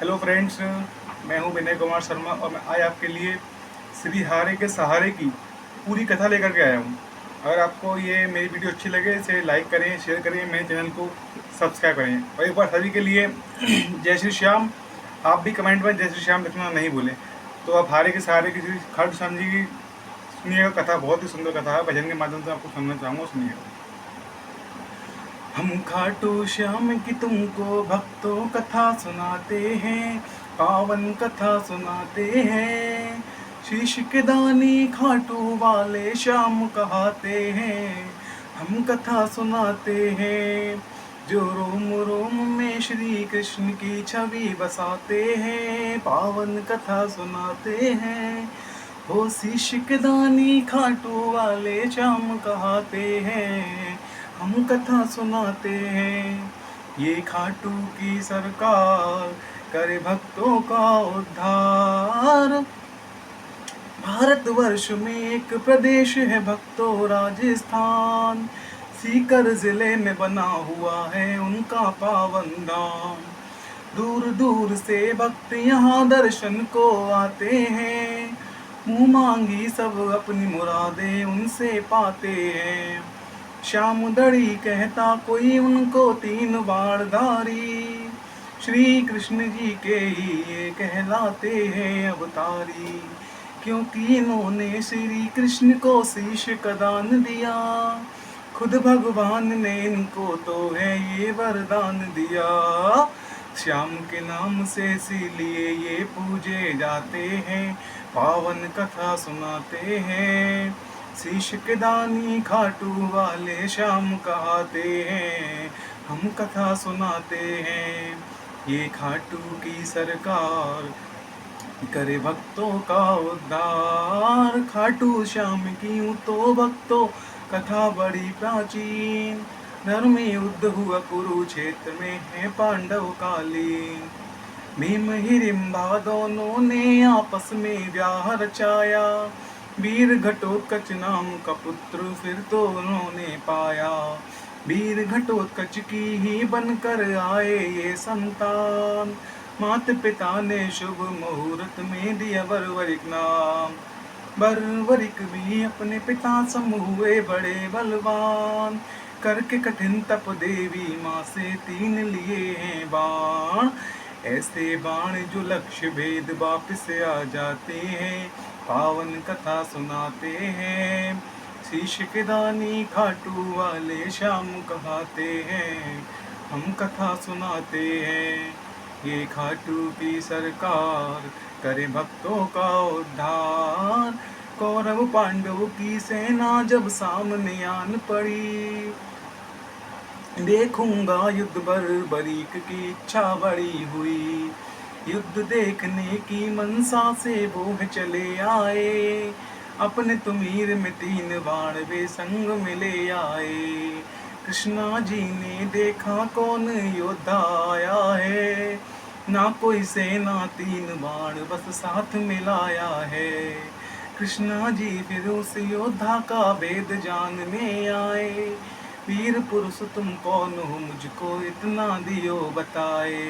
Hello friends, मैं हूं विनय कुमार शर्मा और मैं आज आपके लिए श्री हारे के सहारे की पूरी कथा लेकर के आया हूं। अगर आपको ये मेरी वीडियो अच्छी लगे इसे लाइक करें, शेयर करें, मेरे चैनल को सब्सक्राइब करें और एक बार सभी के लिए जय श्री श्याम। आप भी कमेंट में जय श्री श्याम लिखना नहीं भूलें। तो आप हारे के सहारे की श्री खाटू श्याम जी की सुनिएगा कथा, बहुत ही सुंदर कथा है, भजन के माध्यम से आपको सुनना चाहूँगा, सुनिएगा। हम खाटू श्याम की तुमको भक्तों कथा सुनाते हैं, पावन कथा सुनाते हैं। शीश के दानी खाटू वाले श्याम कहते हैं, हम कथा सुनाते हैं। जो रोम रोम में श्री कृष्ण की छवि बसाते हैं, पावन कथा सुनाते हैं। हो शीश के दानी खाटू वाले श्याम कहते हैं, हम कथा सुनाते हैं। ये खाटू की सरकार करे भक्तों का उद्धार। भारतवर्ष में एक प्रदेश है भक्तों राजस्थान, सीकर जिले में बना हुआ है उनका पावन धाम। दूर दूर से भक्त यहाँ दर्शन को आते हैं, मुँह मांगी सब अपनी मुरादें उनसे पाते हैं। श्याम दड़ी कहता कोई उनको तीन बाणधारी, श्री कृष्ण जी के ही ये कहलाते हैं अवतारी। क्योंकि इन्होंने श्री कृष्ण को शीश का दान दिया, खुद भगवान ने इनको तो है ये वरदान दिया। श्याम के नाम से इसीलिए ये पूजे जाते हैं, पावन कथा सुनाते हैं। शीश के दानी खाटू वाले श्याम कहते हैं, हम कथा सुनाते हैं। ये खाटू की सरकार करे भक्तों का उद्धार। खाटू श्याम की यूं तो भक्तों कथा बड़ी प्राचीन, धर्म युद्ध हुआ कुरुक्षेत्र में है पांडव कालीन। भीम हिडिंबा दोनों ने आपस में व्याह रचाया, वीर घटोत्कच नाम का पुत्र फिर तो उन्होंने पाया। वीर घटोत्कच की ही बनकर आए ये संतान, माता पिता ने शुभ मुहूर्त में दिया बर्बरिक नाम। बर्बरिक भी अपने पिता सम हुए बड़े बलवान, करके कठिन तप देवी माँ से तीन लिए हैं बाण। ऐसे बाण जो लक्ष्य भेद वापिस आ जाते हैं, पावन कथा सुनाते हैं। शीश के दानी खाटू वाले श्याम कहते हैं, हम कथा सुनाते हैं। ये खाटू की सरकार करे भक्तों का उद्धार। कौरव पांडव की सेना जब सामने आन पड़ी, देखूंगा युद्ध बर्बरीक की इच्छा बड़ी हुई। युद्ध देखने की मनसा से वो चले आए, अपने तुमीर में तीन बाण वे संग मिले आए। कृष्णा जी ने देखा कौन योद्धा आया है, ना कोई सेना तीन बाण बस साथ मिलाया है। कृष्णा जी फिर उस योद्धा का भेद जानने आए, वीर पुरुष तुम कौन हो मुझको इतना दियो बताए।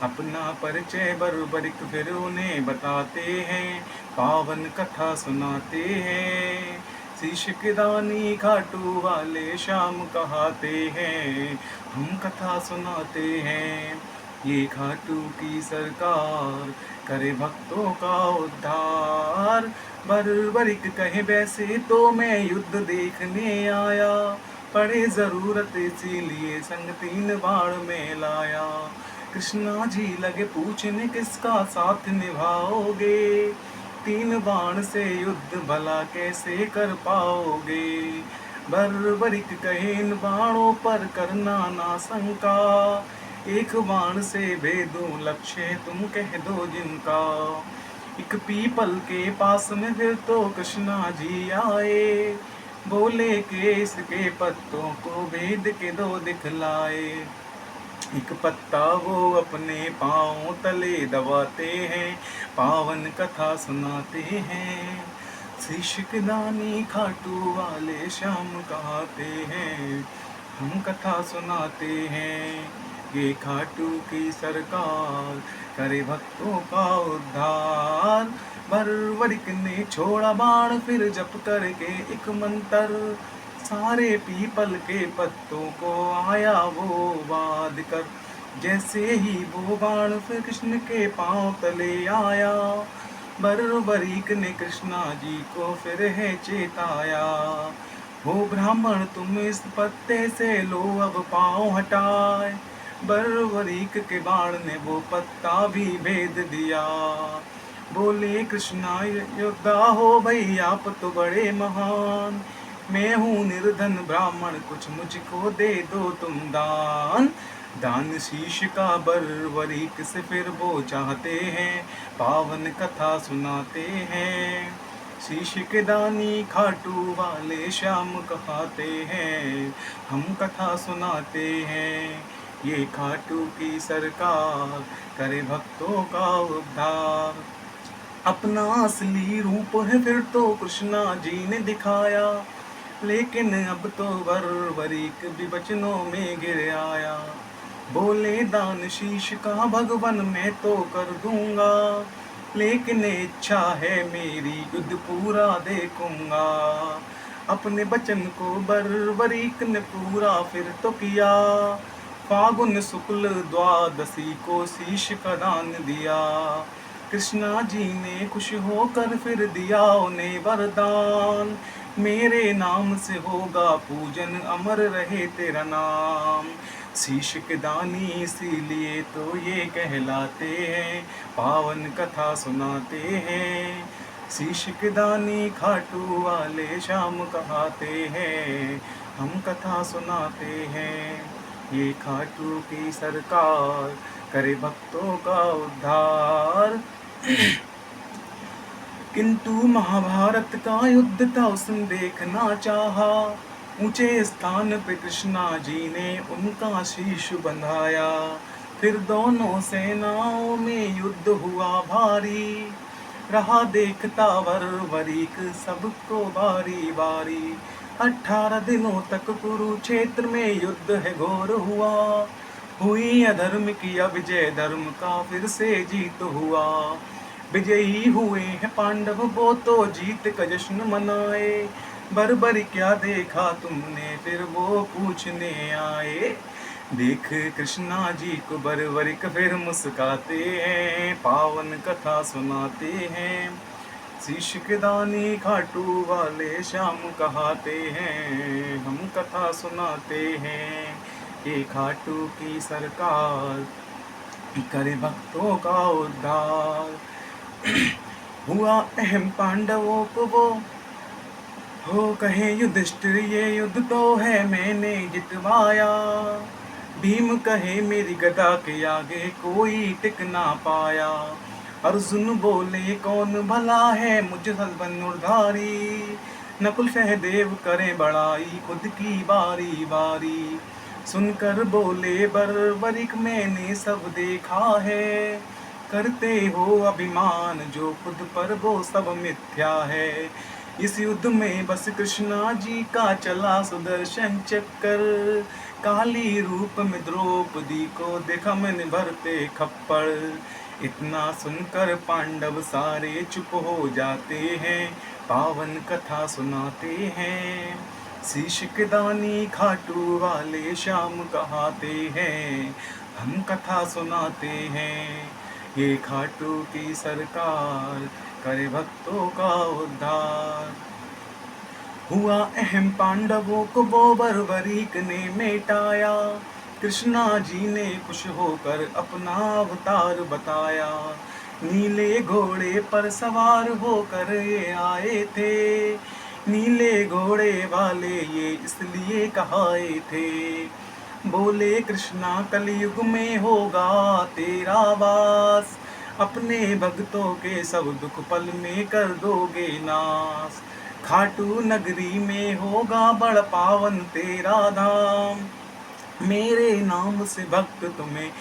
अपना परिचय बर्बरिक फिर उन्हें बताते हैं, पावन कथा सुनाते हैं। शीश के दानी खाटू वाले श्याम कहते हैं, हम कथा सुनाते हैं। ये खाटू की सरकार करे भक्तों का उद्धार। बर्बरिक कहे वैसे तो मैं युद्ध देखने आया, पड़े जरूरत इसीलिए संग तीन बाण में लाया। कृष्णा जी लगे पूछने किसका साथ निभाओगे, तीन बाण से युद्ध भला कैसे कर पाओगे। बर्बरिक कहे इन बाणों पर करना ना शंका, एक बाण से भेदो लक्ष्य तुम कह दो जिनका। एक पीपल के पास में फिर तो कृष्णा जी आए, बोले के इसके पत्तों को भेद के दो दिखलाए। एक पत्ता वो अपने पाँव तले दबाते हैं, पावन कथा सुनाते हैं। शीश के दानी खाटू वाले श्याम कहते हैं, हम कथा सुनाते हैं। ये खाटू की सरकार करे भक्तों का उद्धार। बर्बरिक ने छोड़ा बाण फिर जप करके एक मंत्र, सारे पीपल के पत्तों को आया वो वाद कर। जैसे ही वो बाण फिर कृष्ण के पांव तले आया, बर्बरीक ने कृष्णा जी को फिर है चेताया। हो ब्राह्मण तुम इस पत्ते से लो अब पांव हटाए, बर्बरीक के बाण ने वो पत्ता भी भेद दिया। बोले कृष्णा योद्धा हो भाई आप तो बड़े महान, मैं हूँ निर्धन ब्राह्मण कुछ मुझको दे दो तुम दान। दान शीश का बर्बरीक से फिर वो चाहते हैं, पावन कथा सुनाते हैं। शीश के दानी खाटू वाले श्याम कहते हैं, हम कथा सुनाते हैं। ये खाटू की सरकार करे भक्तों का उद्धार। अपना असली रूप है फिर तो कृष्णा जी ने दिखाया, लेकिन अब तो बर्बरीक भी वचनों में गिर आया। बोले दान शीश का भगवान मैं तो कर दूंगा, लेकिन इच्छा है मेरी युद्ध पूरा देखूंगा। अपने वचन को बर्बरीक ने पूरा फिर तो किया, फागुन शुक्ल द्वादशी को शीश का दान दिया। कृष्णा जी ने खुश होकर फिर दिया उन्हें वरदान, मेरे नाम से होगा पूजन अमर रहे तेरा नाम। शीश के दानी इसीलिए तो ये कहलाते हैं, पावन कथा सुनाते हैं। शीश के दानी खाटू वाले श्याम कहते हैं, हम कथा सुनाते हैं। ये खाटू की सरकार करे भक्तों का उद्धार। किंतु महाभारत का युद्ध था उसने देखना चाहा, ऊंचे स्थान पे कृष्णा जी ने उनका शीश बंधाया। फिर दोनों सेनाओं में युद्ध हुआ भारी, रहा देखता बर्बरीक सबको बारी बारी। 18 दिनों तक कुरुक्षेत्र में युद्ध है घोर हुआ, हुई अधर्म की अब विजय धर्म का फिर से जीत हुआ। विजयी हुए हैं पांडव वो तो जीत का जश्न मनाए, बर्बरी क्या देखा तुमने फिर वो पूछने आए। देख कृष्णा जी को बर्बरिक फिर मुस्काते हैं, पावन कथा सुनाते हैं। शीश के दानी खाटू वाले श्याम कहते हैं, हम कथा सुनाते हैं। ये खाटू की सरकार करे भक्तों का उद्धार। हुआ अहम पांडवों को वो हो कहे युधिष्ठिर ये युद्ध तो है मैंने जितवाया। भीम कहे मेरी गदा के आगे कोई टिक ना पाया। अर्जुन बोले कौन भला है मुझ धनुर्धारी, नकुल सहदेव करें बड़ाई खुद की बारी बारी। सुनकर बोले बर्बरिक मैंने सब देखा है, करते हो अभिमान जो खुद पर वो सब मिथ्या है। इस युद्ध में बस कृष्णा जी का चला सुदर्शन चक्कर, काली रूप में द्रौपदी को देखा मैंने भरते खप्पड़। इतना सुनकर पांडव सारे चुप हो जाते हैं, पावन कथा सुनाते हैं। शीश के दानी खाटू वाले श्याम कहते हैं, हम कथा सुनाते हैं। ये खाटू की सरकार करे भक्तों का उद्धार। हुआ अहम पांडवों को वो बर्बरीक ने मिटाया, कृष्णा जी ने खुश होकर अपना अवतार बताया। नीले घोड़े पर सवार होकर ये आए थे, नीले घोड़े वाले ये इसलिए कहाए थे। बोले कृष्णा कलयुग में होगा तेरा वास, अपने भक्तों के सब दुख पल में कर दोगे नाश। खाटू नगरी में होगा बड़ पावन तेरा धाम, मेरे नाम से भक्त तुम्हें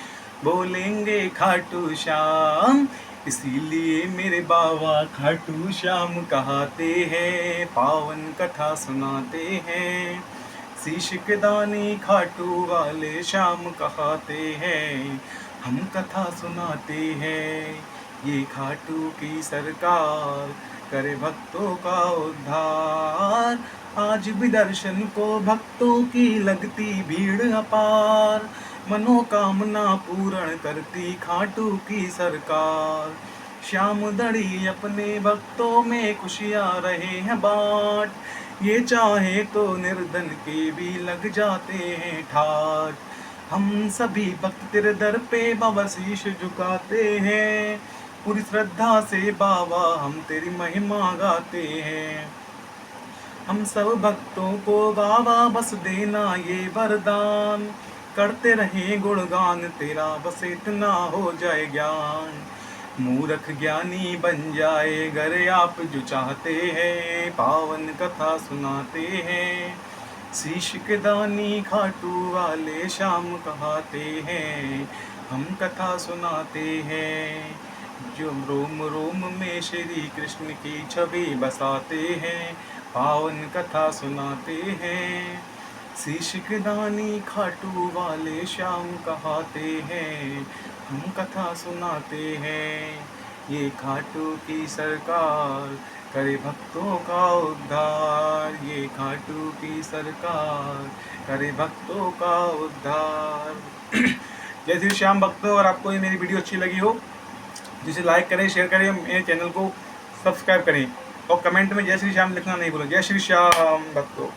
बोलेंगे खाटू श्याम। इसीलिए मेरे बाबा खाटू श्याम कहते हैं, पावन कथा सुनाते हैं। शीश के दानी खाटू वाले श्याम कहाते हैं, हम कथा सुनाते हैं। ये खाटू की सरकार करे भक्तों का उद्धार। आज भी दर्शन को भक्तों की लगती भीड़ अपार। मनोकामना पूर्ण करती खाटू की सरकार। श्याम दड़ी अपने भक्तों में खुशियाँ रहे हैं बाट। ये चाहे तो निर्धन के भी लग जाते हैं ठाट। हम सभी भक्त तेरे दर पे बाबा शीश झुकाते हैं। पूरी श्रद्धा से बाबा हम तेरी महिमा गाते हैं। हम सब भक्तों को बाबा बस देना ये वरदान। करते रहे गुणगान तेरा बस इतना हो जाए ज्ञान। मूर्ख ज्ञानी बन जाए अगर आप जो चाहते हैं। पावन कथा सुनाते हैं, शीश के दानी खाटू वाले श्याम कहाते हैं। हम कथा सुनाते हैं, जो रोम रोम में श्री कृष्ण की छवि बसाते हैं। पावन कथा सुनाते हैं, शीश के दानी खाटू वाले श्याम कहाते हैं। हम कथा सुनाते हैं, ये खाटू की सरकार करे भक्तों का उद्धार। ये खाटू की सरकार करे भक्तों का उद्धार। जय श्री श्याम भक्तों, और आपको ये मेरी वीडियो अच्छी लगी हो जिसे लाइक करें, शेयर करें, मेरे चैनल को सब्सक्राइब करें और कमेंट में जय श्री श्याम लिखना नहीं भूलें। जय श्री श्याम भक्तों।